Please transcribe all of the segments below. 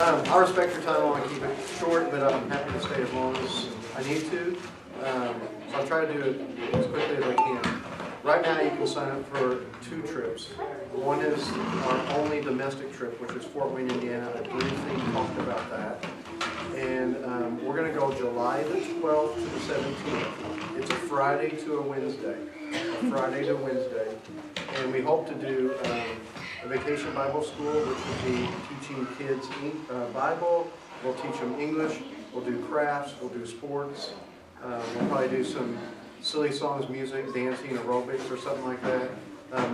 I respect your time. I want to keep it short, but I'm happy to stay as long as I need to. So I'll try to do it as quickly as I can. Right now you can sign up for 2 trips. One is our only domestic trip, which is Fort Wayne, Indiana. I briefly talked about that. And we're going to go July the 12th to the 17th. It's a Friday to a Wednesday. A Friday to Wednesday. And we hope to do a vacation Bible school, which will be teaching kids Bible. We'll teach them English. We'll do crafts. We'll do sports. We'll probably do some silly songs, music, dancing, aerobics, or something like that.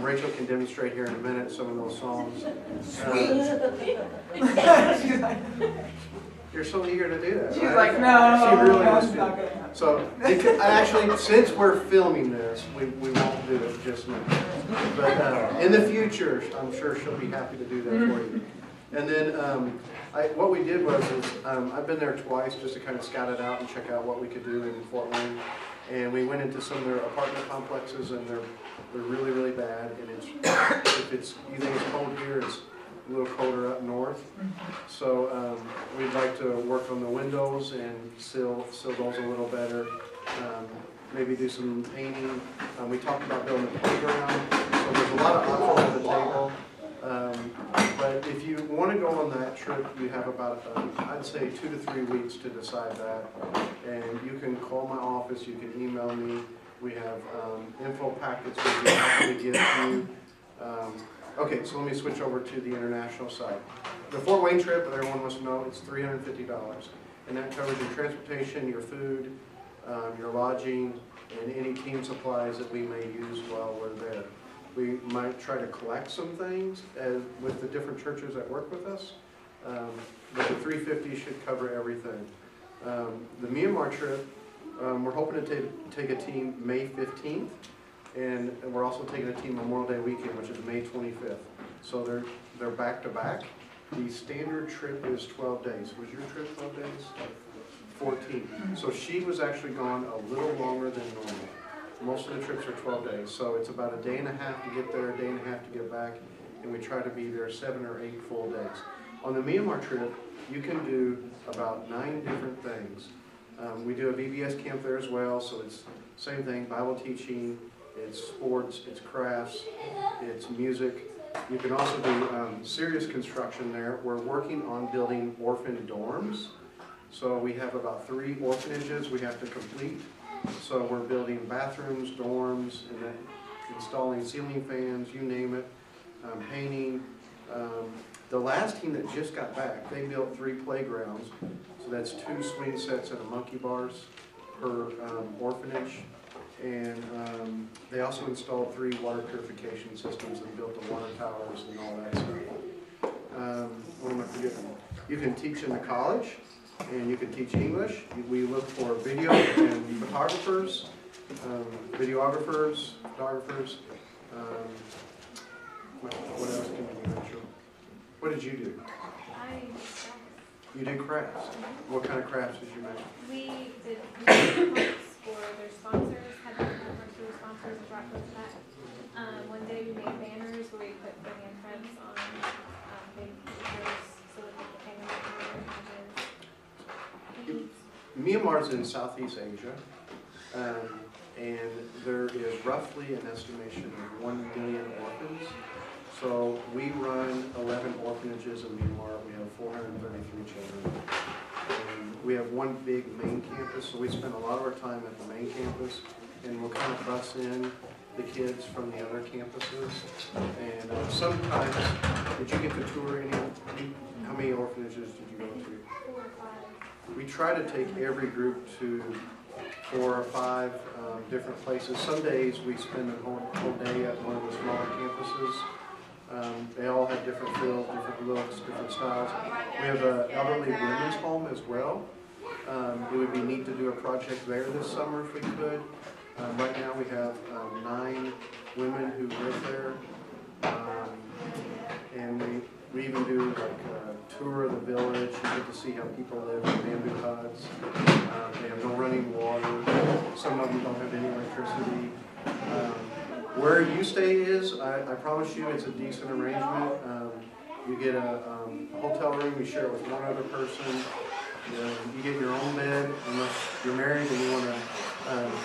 Rachel can demonstrate here in a minute some of those songs. You're so eager to do that. She's right? like, no. She really wants to. So, actually, since we're filming this, we won't do it just now. But in the future, I'm sure she'll be happy to do that for you. And then what we did was I've been there twice just to kind of scout it out and check out what we could do in Fort Wayne. And we went into some of their apartment complexes, and they're really, really bad. And if you think it's cold here, it's a little colder up north. So we'd like to work on the windows and seal those a little better. Maybe do some painting. We talked about building a playground. So there's a lot of options at the table. But if you want to go on that trip, you have about, I'd say 2 to 3 weeks to decide that. And you can call my office, you can email me. We have info packets we can happily give you. Okay, so let me switch over to the international side. The Fort Wayne trip, everyone wants to know, it's $350. And that covers your transportation, your food, your lodging, and any team supplies that we may use while we're there. We might try to collect some things with the different churches that work with us, but the $350 should cover everything. The Myanmar trip, we're hoping to take a team May 15th, and we're also taking a team Memorial Day weekend, which is May 25th. So they're back to back. The standard trip is 12 days. Was your trip 12 days? 14. So she was actually gone a little longer than normal. Most of the trips are 12 days, so it's about a day and a half to get there, a day and a half to get back, and we try to be there 7 or 8 full days. On the Myanmar trip, you can do about 9 different things. We do a VBS camp there as well, so it's same thing, Bible teaching, it's sports, it's crafts, it's music. You can also do serious construction there. We're working on building orphan dorms. So we have about 3 orphanages we have to complete. So we're building bathrooms, dorms, and then installing ceiling fans, you name it, painting. The last team that just got back, they built 3 playgrounds. So that's 2 swing sets and a monkey bars per orphanage. And they also installed 3 water purification systems and built the water towers and all that stuff. What am I forgetting? You can teach in the college. And you can teach English. We look for video and photographers, videographers, photographers. What else can you do, Rachel? What did you do? You did crafts. What kind of crafts did you make? We did music for their sponsors, had them work through sponsors and brought those back. One day we made banners where we put Bring in Friends on big pictures so that they could hang them up on their pages. Myanmar is in Southeast Asia, and there is roughly an estimation of 1 million orphans. So we run 11 orphanages in Myanmar. We have 433 children. And we have one big main campus, so we spend a lot of our time at the main campus, and we'll kind of bus in the kids from the other campuses. And sometimes, did you get to tour any? How many orphanages did you go to? 4 or 5. We try to take every group to 4 or 5 different places. Some days we spend a whole day at one of the smaller campuses. They all have different feels, different looks, different styles. We have an elderly women's home as well. It would be neat to do a project there this summer if we could. Right now we have 9 women who live there. And we even do like a tour of the village. You get to see how people live in bamboo huts. They have no running water. Some of them don't have any electricity. Where you stay is, I promise you, it's a decent arrangement. You get a hotel room, you share it with one other person. You get your own bed, unless you're married and you want to,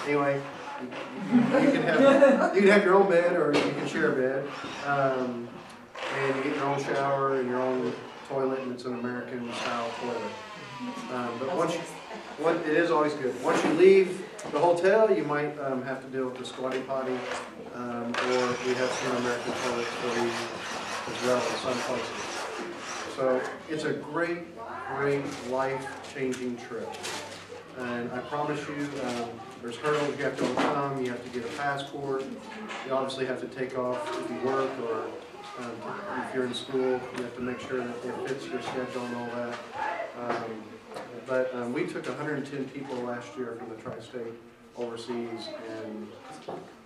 anyway, you can have your own bed or you can share a bed. And you get your own shower and your own toilet, and it's an American style toilet. But it is always good. Once you leave the hotel, you might have to deal with the squatty potty, or we have some American toilets for you as well in some places. So it's a great life-changing trip. And I promise you, there's hurdles you have to overcome. You have to get a passport. You obviously have to take off if you work, or if you're in school, you have to make sure that it fits your schedule and all that. But we took 110 people last year from the tri-state overseas, and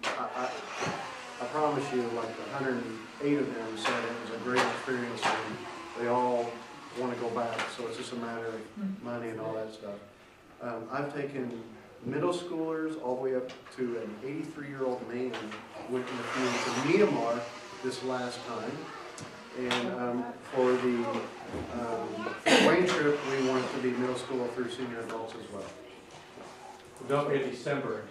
I promise you, like 108 of them said it was a great experience, and they all want to go back. So it's just a matter of money and all that stuff. I've taken middle schoolers all the way up to an 83-year-old man went in the community to Myanmar this last time. And for the Wayne trip, we want it to be middle school through senior adults as well. Don't forget December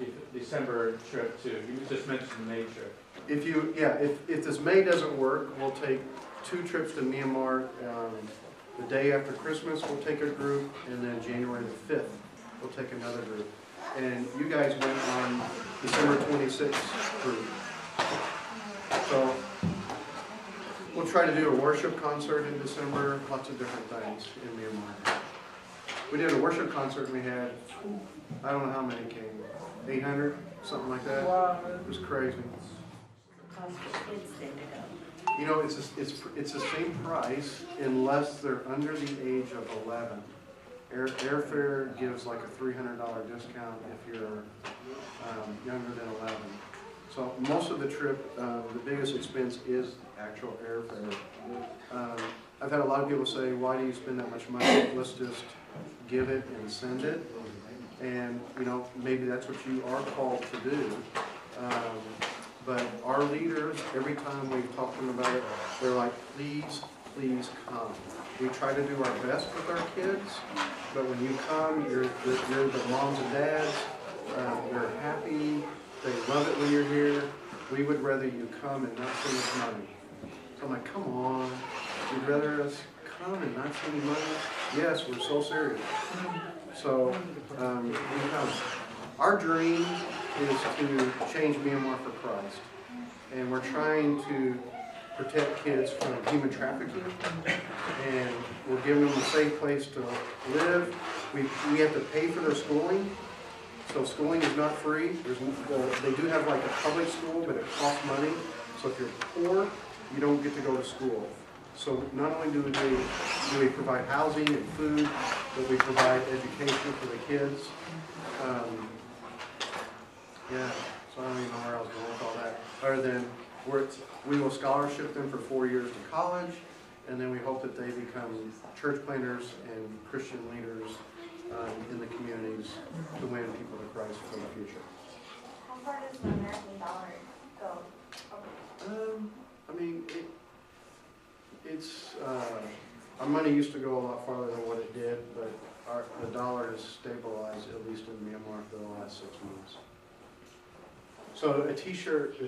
trip too. You just mentioned the May trip. If this May doesn't work, we'll take 2 trips to Myanmar. The day after Christmas, we'll take a group, and then January the 5th, we'll take another group. And you guys went on December 26th group. So we'll try to do a worship concert in December, lots of different things in Myanmar. We did a worship concert and we had, I don't know how many came, 800, something like that. Wow. It was crazy. You know, it's the same price unless they're under the age of 11. Airfare gives like a $300 discount if you're younger than 11. So most of the trip, the biggest expense is actual airfare. I've had a lot of people say, why do you spend that much money? Let's just give it and send it. And, you know, maybe that's what you are called to do. But our leaders, every time we've talked to them about it, they're like, please, please come. We try to do our best with our kids, but when you come, you're the moms and dads. They're happy. They love it when you're here. We would rather you come and not send us money. So I'm like, come on. You'd rather us come and not send you money? Yes, we're so serious. So we come. Our dream is to change Myanmar for Christ. And we're trying to protect kids from human trafficking. And we're giving them a safe place to live. We have to pay for their schooling. So schooling is not free. They do have like a public school, but it costs money. So if you're poor, you don't get to go to school. So not only do we provide housing and food, but we provide education for the kids. So I don't even know where I was going with all that. Other than we will scholarship them for 4 years to college, and then we hope that they become church planters and Christian leaders in the communities to win people to Christ for the future. How far does the American dollar go? I mean, it's our money used to go a lot farther than what it did, but the dollar has stabilized, at least in Myanmar, for the last 6 months. So a t-shirt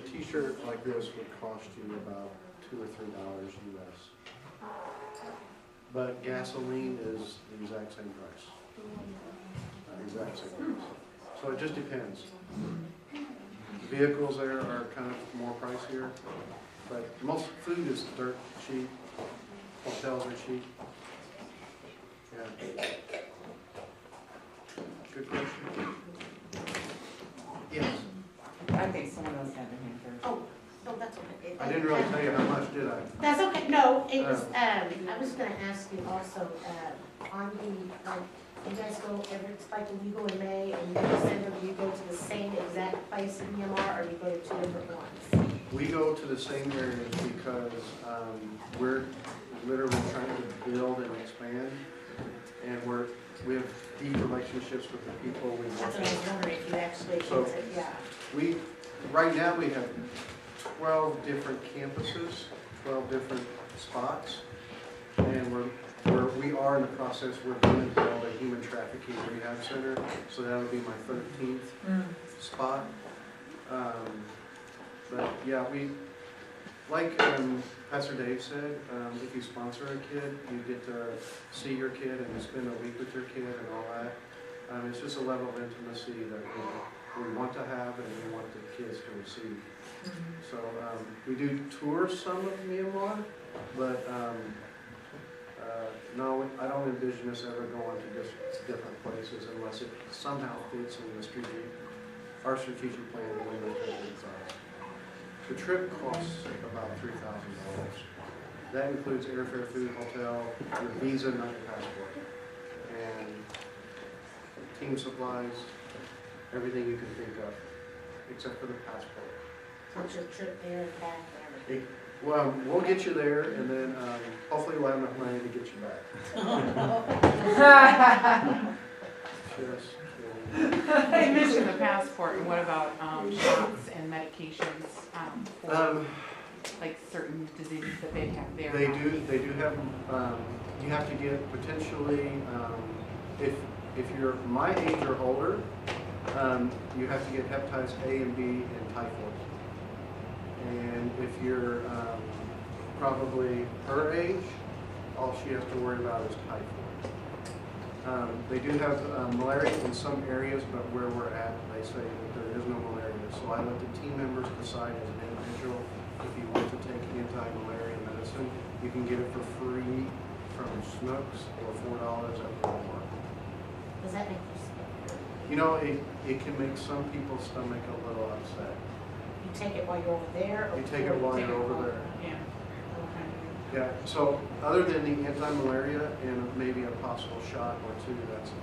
like this would cost you about $2 or $3 US. But gasoline is the exact same price. Exact same price. So it just depends. Vehicles there are kind of more pricier, but most food is dirt cheap. Hotels are cheap. Yeah. Good question. Yes. I think someone else had their hand first. Oh, no, that's okay. I didn't really tell you how much, did I? That's okay, no, it was, I was gonna ask you also, on the, you guys go like when you go in May and you go to December, do you go to the same exact place in Myanmar, or do you go to 2 different ones? We go to the same areas because we're literally trying to build and expand, and we have deep relationships with the people we work That's what I was with. wondering, if you actually, So, yeah. Right now we have 12 different campuses, 12 different spots, we are in the process, we're going to build a human trafficking rehab center, so that would be my 13th spot. But yeah, like Pastor Dave said, if you sponsor a kid, you get to see your kid and spend a week with your kid and all that. It's just a level of intimacy that we want to have and we want the kids to receive. So we do tour some of Myanmar, but no, I don't envision us ever going to just different places unless it somehow fits in our strategic plan to win the class. The trip costs about $3,000. That includes airfare, food, hotel, your visa, not your passport, and team supplies, everything you can think of, except for the passport. What's your trip there and back and everything? Well, we'll get you there, and then hopefully we'll have enough money to get you back. Just, You mentioned the passport, and what about shots and medications for like certain diseases that they have there? They do have, you have to get potentially, if you're my age or older, you have to get hepatitis A and B and typhoid. And if you're probably her age, all she has to worry about is typhoid. They do have malaria in some areas, but where we're at, they say that there is no malaria. So I let the team members decide as an individual if you want to take anti-malaria medicine. You can get it for free from Snooks or $4 at Walmart. Does that make you sick? You know, it can make some people's stomach a little upset. You take it while you're over there? Or You take it while you're over there. Yeah. Okay. Yeah, so other than the anti-malaria and maybe a possible shot or two, that's it.